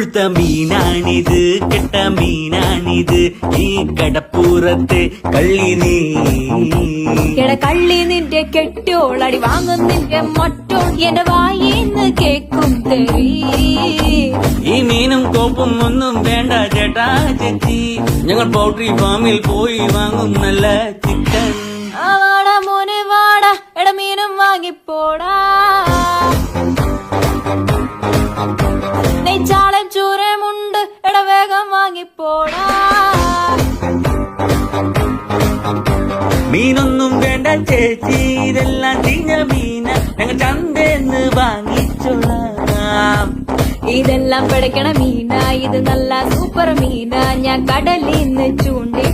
മുഴുത്ത മീനാണിത്, കെട്ട മീനാണിത്, ഈ കടപ്പുറത്തെ കള്ളി നീ. കള്ളി നിന്റെ കെട്ടോളടി വാങ്ങും നിന്റെ മറ്റോൾ എന്റെ വായിന്ന് കേക്കും തെറി. ഈ മീനും കോപ്പും ഒന്നും വേണ്ട ചേട്ടാ ചേച്ചി, ഞങ്ങൾ പൗൾട്രി ഫാമിൽ പോയി വാങ്ങും നല്ല ചിക്കൻ. വാടാ മോനെ വാടാ, എട മീനും വാങ്ങിപ്പോടാ. നെയ്ച്ചാളൻ ചൂരമുണ്ട്, എട വേഗം വാങ്ങിപ്പോടാ. മീനൊന്നും വേണ്ട ചേച്ചി, ഇതെല്ലാം ചീഞ്ഞ മീന, ഞങ്ങൾ ചന്തേന്ന് വാങ്ങിച്ചോളാം. ഇതെല്ലാം പിടയ്ക്കണ മീന, ഇത് നല്ല സൂപ്പർ മീന, ഞാൻ കടലിന്ന് ചൂണ്ടി